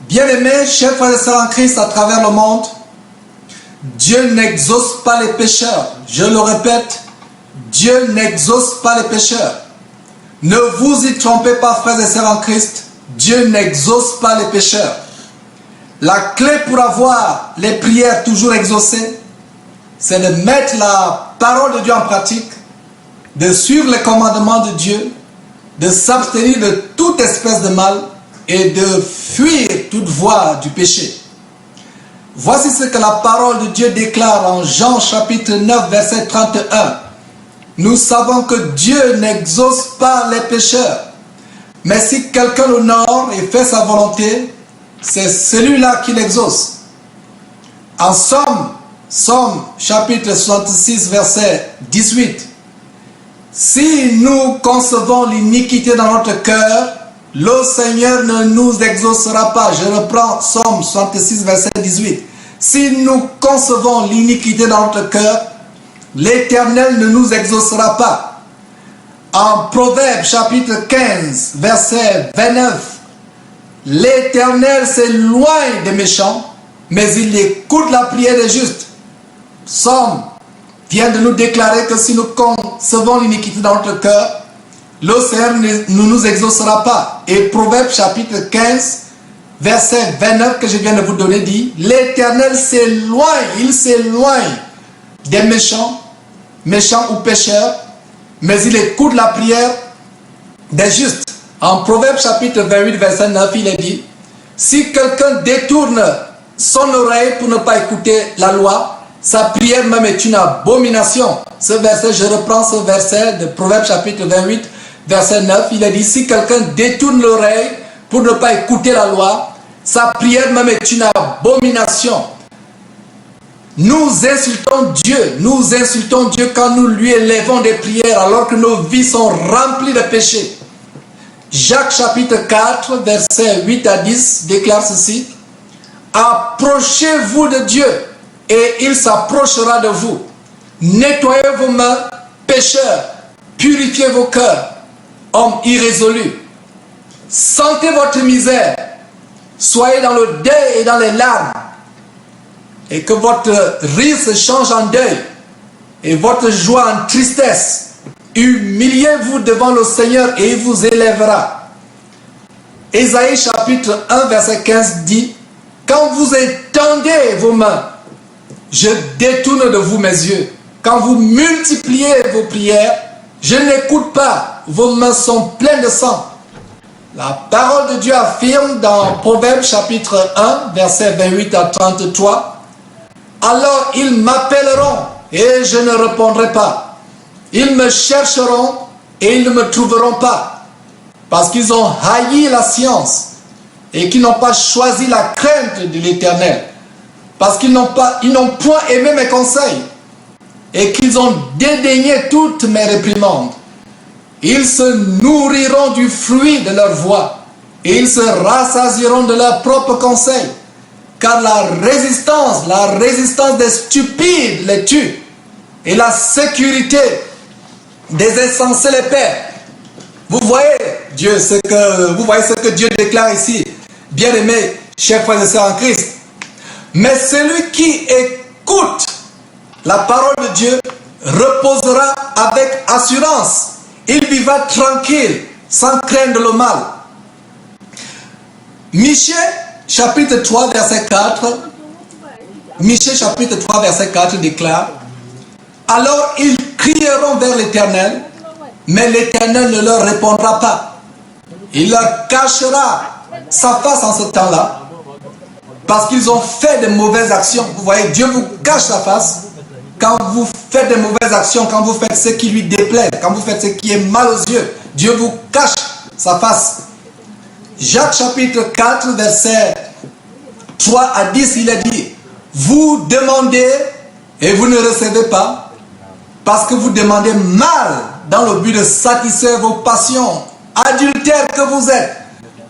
Bien-aimés, chers frères et sœurs en Christ à travers le monde, Dieu n'exauce pas les pécheurs. Je le répète, Dieu n'exauce pas les pécheurs. Ne vous y trompez pas, frères et sœurs en Christ, Dieu n'exauce pas les pécheurs. La clé pour avoir les prières toujours exaucées, c'est de mettre la parole de Dieu en pratique, de suivre les commandements de Dieu, de s'abstenir de toute espèce de mal et de fuir toute voie du péché. Voici ce que la parole de Dieu déclare en Jean chapitre 9 verset 31. Nous savons que Dieu n'exauce pas les pécheurs, mais si quelqu'un l'honore et fait sa volonté, c'est celui-là qui l'exauce. En Somme chapitre 66 verset 18. Si nous concevons l'iniquité dans notre cœur, le Seigneur ne nous exaucera pas. Je reprends Somme 66 verset 18. Si nous concevons l'iniquité dans notre cœur, l'Éternel ne nous exaucera pas. En Proverbe chapitre 15 verset 29, l'Éternel s'éloigne des méchants, mais il écoute la prière des justes. Somme vient de nous déclarer que si nous concevons l'iniquité dans notre cœur, le Seigneur ne nous exaucera pas. Et Proverbe chapitre 15 verset 29 que je viens de vous donner dit, l'Éternel s'éloigne, il s'éloigne des méchants ou pécheurs, mais il écoute la prière des justes. En Proverbe chapitre 28 verset 9, il est dit, si quelqu'un détourne son oreille pour ne pas écouter la loi, sa prière même est une abomination. Ce verset, je reprends ce verset de Proverbe chapitre 28 verset 9, il est dit, si quelqu'un détourne l'oreille pour ne pas écouter la loi, sa prière même est une abomination. Nous insultons Dieu quand nous lui élevons des prières alors que nos vies sont remplies de péchés. Jacques chapitre 4 versets 8 à 10 déclare ceci, approchez-vous de Dieu et il s'approchera de vous. Nettoyez vos mains, pécheurs, purifiez vos cœurs, hommes irrésolus. Sentez votre misère, soyez dans le deuil et dans les larmes, et que votre rire se change en deuil, et votre joie en tristesse. Humiliez-vous devant le Seigneur et il vous élèvera. Ésaïe chapitre 1 verset 15 dit, quand vous étendez vos mains, je détourne de vous mes yeux. Quand vous multipliez vos prières, je n'écoute pas, vos mains sont pleines de sang. La parole de Dieu affirme dans Proverbe chapitre 1, verset 28 à 33, alors ils m'appelleront et je ne répondrai pas. Ils me chercheront et ils ne me trouveront pas, parce qu'ils ont haï la science et qu'ils n'ont pas choisi la crainte de l'Éternel, parce qu'ils n'ont point aimé mes conseils et qu'ils ont dédaigné toutes mes réprimandes. Ils se nourriront du fruit de leur voix et ils se rassasieront de leurs propres conseils, car la résistance des stupides les tue et la sécurité des insensés les perd. Vous voyez ce que Dieu déclare ici, bien-aimés, chers frères et sœurs en Christ. Mais celui qui écoute la parole de Dieu reposera avec assurance. Il vivra tranquille, sans craindre le mal. Michée chapitre 3 verset 4. Michée chapitre 3 verset 4 déclare, alors ils crieront vers l'Éternel, mais l'Éternel ne leur répondra pas. Il leur cachera sa face en ce temps-là, parce qu'ils ont fait de mauvaises actions. Vous voyez, Dieu vous cache sa face quand vous faites de mauvaises actions, quand vous faites ce qui lui déplaît, quand vous faites ce qui est mal aux yeux. Dieu vous cache sa face. Jacques chapitre 4 verset 3 à 10, il est dit, vous demandez et vous ne recevez pas, parce que vous demandez mal dans le but de satisfaire vos passions, adultères que vous êtes.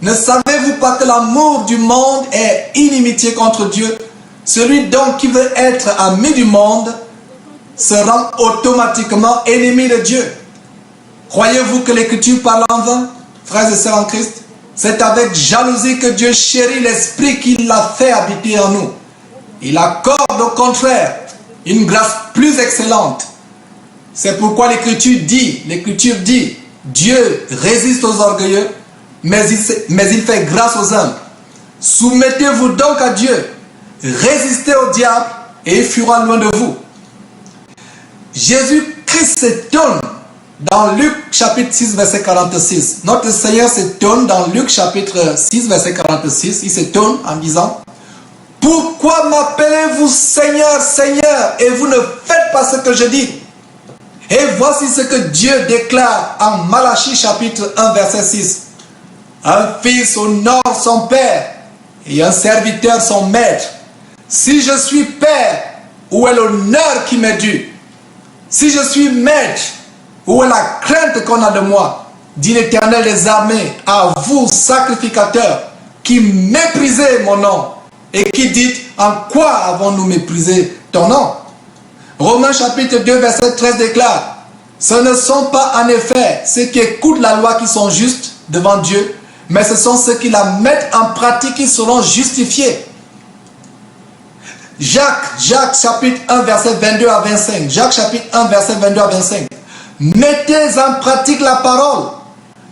Ne savez-vous pas que l'amour du monde est inimitié contre Dieu? Celui donc qui veut être ami du monde se rend automatiquement ennemi de Dieu. Croyez-vous que l'Écriture parle en vain, frères et sœurs en Christ? C'est avec jalousie que Dieu chérit l'esprit qu'il a fait habiter en nous. Il accorde au contraire une grâce plus excellente. C'est pourquoi l'Écriture dit, Dieu résiste aux orgueilleux, mais il fait grâce aux humbles. Soumettez-vous donc à Dieu, résistez au diable et il fuira loin de vous. Jésus-Christ s'étonne dans Luc chapitre 6 verset 46. Notre Seigneur s'étonne dans Luc chapitre 6 verset 46. Il s'étonne en disant: pourquoi m'appelez-vous Seigneur, Seigneur, et vous ne faites pas ce que je dis? Et voici ce que Dieu déclare en Malachie chapitre 1 verset 6. Un fils honore son père et un serviteur son maître. Si je suis père, où est l'honneur qui m'est dû? Si je suis maître, où est la crainte qu'on a de moi? Dit l'Éternel des armées, à vous sacrificateurs qui méprisez mon nom et qui dites: en quoi avons-nous méprisé ton nom? Romains chapitre 2 verset 13 déclare: ce ne sont pas en effet ceux qui écoutent la loi qui sont justes devant Dieu, mais ce sont ceux qui la mettent en pratique qui seront justifiés. Jacques chapitre 1 verset 22 à 25. Jacques chapitre 1 verset 22 à 25. Mettez en pratique la parole.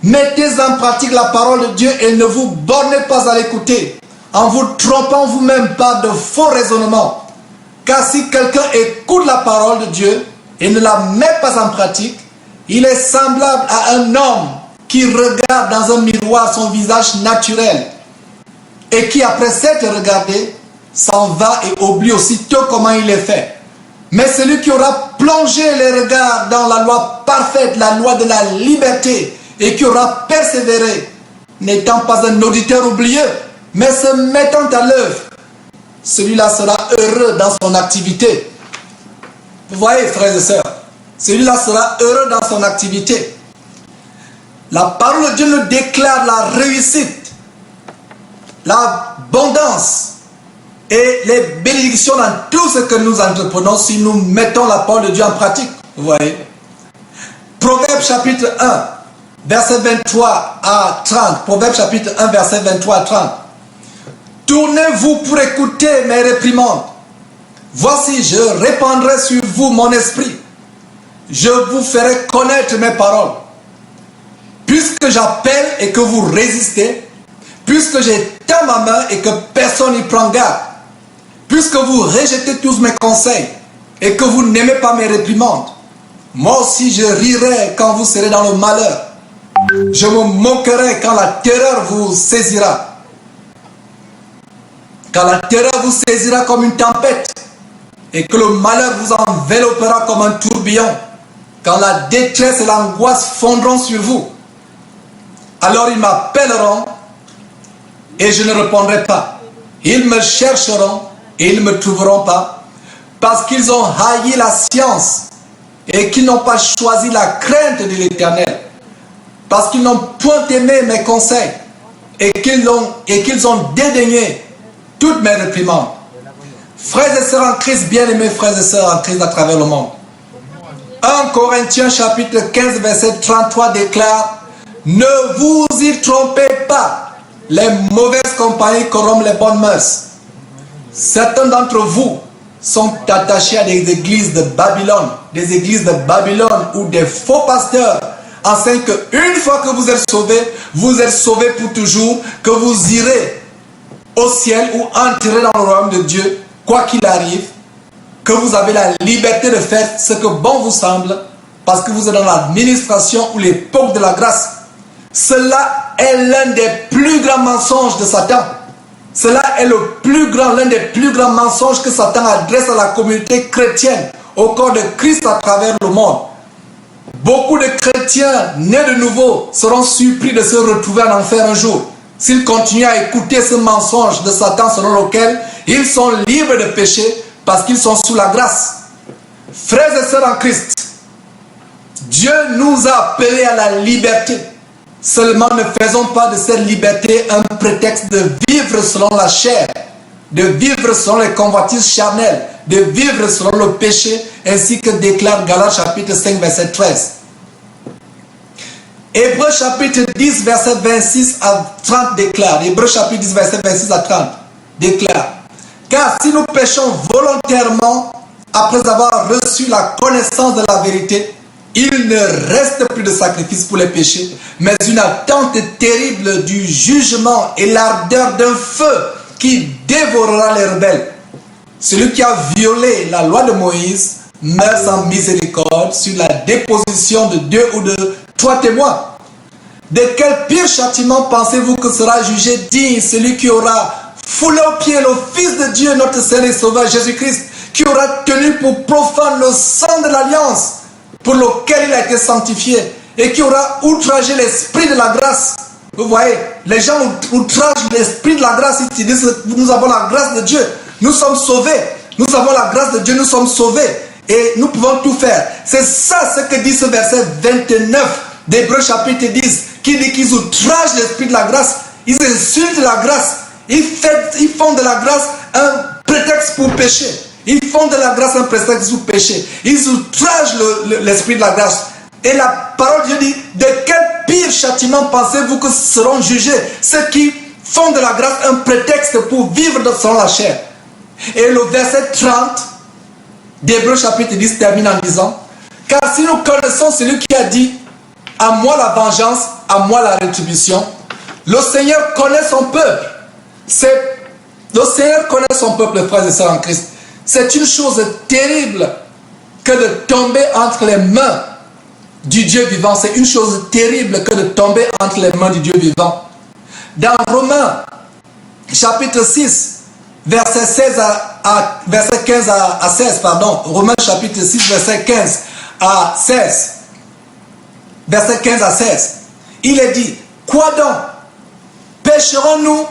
Mettez en pratique la parole de Dieu et ne vous bornez pas à l'écouter, en vous trompant vous-même par de faux raisonnements. Car si quelqu'un écoute la parole de Dieu et ne la met pas en pratique, il est semblable à un homme qui regarde dans un miroir son visage naturel et qui, après s'être regardé, s'en va et oublie aussitôt comment il est fait. Mais celui qui aura plongé les regards dans la loi parfaite, la loi de la liberté, et qui aura persévéré, n'étant pas un auditeur oublieux, mais se mettant à l'œuvre, celui-là sera heureux dans son activité. Vous voyez, frères et sœurs, celui-là sera heureux dans son activité. La parole de Dieu nous déclare la réussite, l'abondance et les bénédictions dans tout ce que nous entreprenons si nous mettons la parole de Dieu en pratique. Vous voyez. Proverbe chapitre 1, verset 23 à 30. Proverbe chapitre 1, verset 23 à 30. Tournez-vous pour écouter mes réprimandes. Voici, je répandrai sur vous mon esprit. Je vous ferai connaître mes paroles. Puisque j'appelle et que vous résistez, puisque j'étends ma main et que personne n'y prend garde, puisque vous rejetez tous mes conseils et que vous n'aimez pas mes réprimandes, moi aussi je rirai quand vous serez dans le malheur. Je me moquerai quand la terreur vous saisira. Quand la terreur vous saisira comme une tempête et que le malheur vous enveloppera comme un tourbillon, quand la détresse et l'angoisse fondront sur vous, alors ils m'appelleront et je ne répondrai pas. Ils me chercheront et ils ne me trouveront pas, parce qu'ils ont haï la science et qu'ils n'ont pas choisi la crainte de l'Éternel, parce qu'ils n'ont point aimé mes conseils et qu'ils ont dédaigné toutes mes réprimandes. Frères et sœurs en Christ, bien-aimés frères et sœurs en Christ à travers le monde, 1 Corinthiens chapitre 15 verset 33 déclare: ne vous y trompez pas, les mauvaises compagnies corrompent les bonnes mœurs. Certains d'entre vous sont attachés à des églises de Babylone, ou des faux pasteurs enseignent qu'une fois que vous êtes sauvés pour toujours, que vous irez au ciel ou entrerez dans le royaume de Dieu, quoi qu'il arrive, que vous avez la liberté de faire ce que bon vous semble, parce que vous êtes dans l'administration ou l'époque de la grâce. Cela est l'un des plus grands mensonges de Satan. Cela est l'un des plus grands mensonges que Satan adresse à la communauté chrétienne, au corps de Christ à travers le monde. Beaucoup de chrétiens nés de nouveau seront surpris de se retrouver en enfer un jour, s'ils continuent à écouter ce mensonge de Satan selon lequel ils sont libres de péché parce qu'ils sont sous la grâce. Frères et sœurs en Christ, Dieu nous a appelés à la liberté. Seulement ne faisons pas de cette liberté un prétexte de vivre selon la chair, de vivre selon les convoitises charnelles, de vivre selon le péché, ainsi que déclare Galates chapitre 5 verset 13. Hébreux chapitre 10, verset 26 à 30 déclare. Hébreux chapitre 10, verset 26 à 30 déclare. Car si nous péchons volontairement, après avoir reçu la connaissance de la vérité, il ne reste plus de sacrifice pour les péchés, mais une attente terrible du jugement et l'ardeur d'un feu qui dévorera les rebelles. Celui qui a violé la loi de Moïse meurt sans miséricorde sur la déposition de 2 ou de 3 témoins. De quel pire châtiment pensez-vous que sera jugé digne celui qui aura foulé aux pieds le Fils de Dieu, notre Seigneur et Sauveur Jésus-Christ, qui aura tenu pour profane le sang de l'alliance pour lequel il a été sanctifié et qui aura outragé l'esprit de la grâce. Vous voyez, les gens outragent l'esprit de la grâce. Ils disent que nous avons la grâce de Dieu, nous sommes sauvés, nous avons la grâce de Dieu, nous sommes sauvés et nous pouvons tout faire. C'est ça ce que dit ce verset 29 d'Hébreux chapitre 10, qui dit qu'ils outragent l'esprit de la grâce, ils insultent la grâce, ils font de la grâce un prétexte pour pécher. Ils font de la grâce un prétexte pour pécher. Ils outragent l'esprit de la grâce. Et la parole de Dieu dit, de quel pire châtiment pensez-vous que seront jugés ceux qui font de la grâce un prétexte pour vivre selon la chair? Et le verset 30 d'Hébreux chapitre 10 termine en disant, car si nous connaissons celui qui a dit, à moi la vengeance, à moi la rétribution, le Seigneur connaît son peuple. Le Seigneur connaît son peuple, frères et sœurs en Christ. C'est une chose terrible que de tomber entre les mains du Dieu vivant. C'est une chose terrible que de tomber entre les mains du Dieu vivant. Dans Romains chapitre 6, verset 15 à 16, pardon. Romains chapitre 6, verset 15 à 16. Verset 15 à 16. Il est dit, quoi donc? Pécherons-nous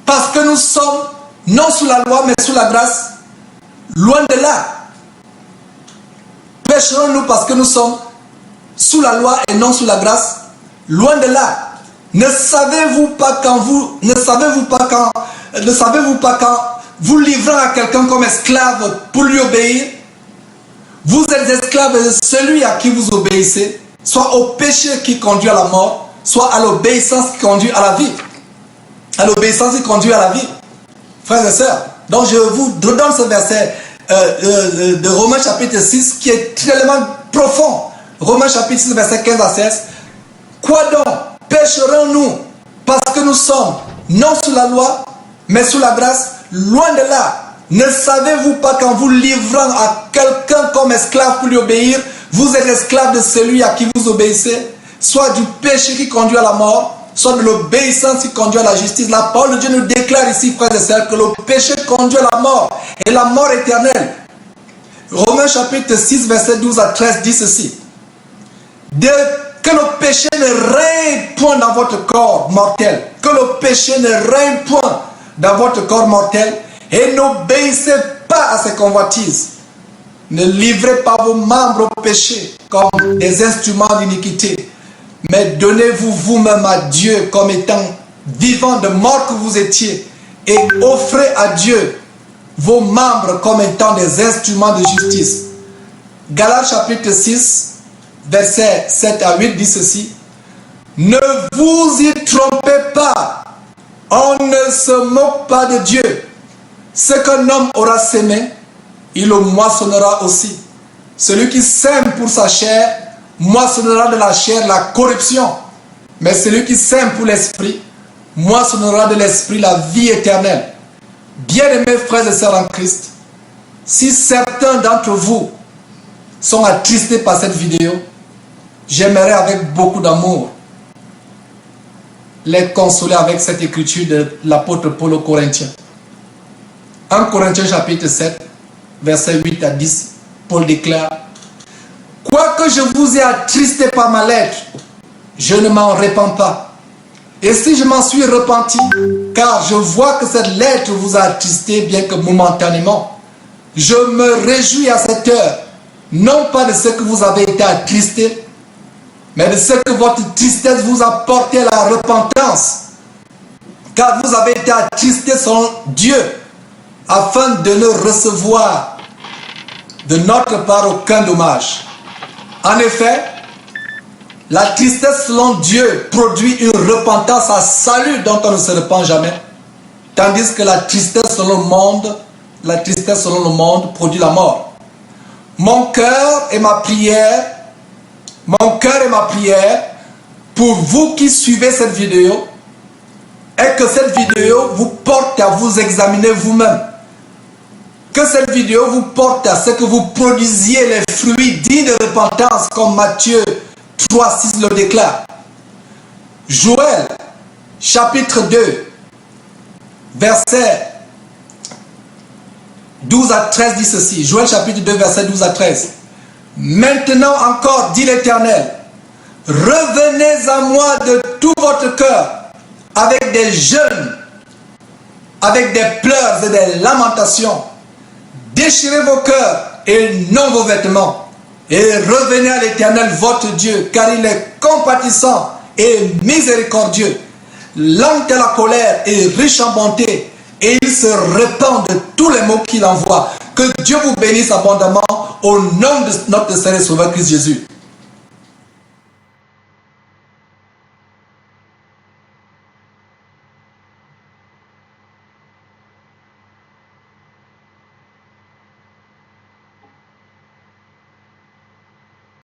parce que nous sommes non sous la loi mais sous la grâce? Loin de là. Pécherons-nous parce que nous sommes sous la loi et non sous la grâce? Loin de là. Ne savez-vous pas quand vous livrant à quelqu'un comme esclave pour lui obéir, vous êtes esclave de celui à qui vous obéissez, soit au péché qui conduit à la mort, soit à l'obéissance qui conduit à la vie. À l'obéissance qui conduit à la vie. Frères et sœurs, donc je vous donne ce verset de Romains chapitre 6 qui est tellement profond. Romains chapitre 6 verset 15 à 16. Quoi donc? Pécherons-nous parce que nous sommes non sous la loi mais sous la grâce? Loin de là. Ne savez-vous pas qu'en vous livrant à quelqu'un comme esclave pour lui obéir, vous êtes esclave de celui à qui vous obéissez, soit du péché qui conduit à la mort, soit de l'obéissance qui conduit à la justice? La parole de Dieu nous déclare ici, frères et sœurs, que le péché conduit à la mort, et la mort éternelle. Romains chapitre 6, verset 12 à 13 dit ceci. Que le péché ne règne point dans votre corps mortel, que le péché ne règne point dans votre corps mortel, et n'obéissez pas à ses convoitises. Ne livrez pas vos membres au péché comme des instruments d'iniquité, mais donnez-vous vous-même à Dieu comme étant vivant de mort que vous étiez, et offrez à Dieu vos membres comme étant des instruments de justice. Galates chapitre 6, versets 7 à 8 dit ceci. Ne vous y trompez pas, on ne se moque pas de Dieu. Ce qu'un homme aura sémé, il le moissonnera aussi. Celui qui sème pour sa chair, moissonnera de la chair la corruption. Mais celui qui sème pour l'esprit, moissonnera de l'esprit la vie éternelle. Bien-aimés frères et sœurs en Christ, si certains d'entre vous sont attristés par cette vidéo, j'aimerais avec beaucoup d'amour les consoler avec cette écriture de l'apôtre Paul aux Corinthiens. 1 Corinthiens chapitre 7, versets 8 à 10, Paul déclare: quoique je vous ai attristé par ma lettre, je ne m'en repens pas. Et si je m'en suis repenti, car je vois que cette lettre vous a attristé, bien que momentanément, je me réjouis à cette heure, non pas de ce que vous avez été attristé, mais de ce que votre tristesse vous a porté à la repentance. Car vous avez été attristé selon Dieu, afin de ne recevoir de notre part aucun dommage. En effet, La tristesse selon Dieu produit une repentance à salut dont on ne se repent jamais. Tandis que la tristesse selon le monde produit la mort. Mon cœur et ma prière pour vous qui suivez cette vidéo est que cette vidéo vous porte à vous examiner vous-même. Que cette vidéo vous porte à ce que vous produisiez les fruits dignes de repentance comme Matthieu 3,6 le déclare. Joël chapitre 2 verset 12 à 13 dit ceci. Joël chapitre 2 verset 12 à 13. Maintenant encore, dit l'Éternel, revenez à moi de tout votre cœur, avec des jeûnes, avec des pleurs et des lamentations. Déchirez vos cœurs et non vos vêtements. Et revenez à l'Éternel votre Dieu, car il est compatissant et miséricordieux, lent à la colère et riche en bonté, et il se repent de tous les maux qu'il envoie. Que Dieu vous bénisse abondamment au nom de notre Seigneur et Sauveur Christ Jésus.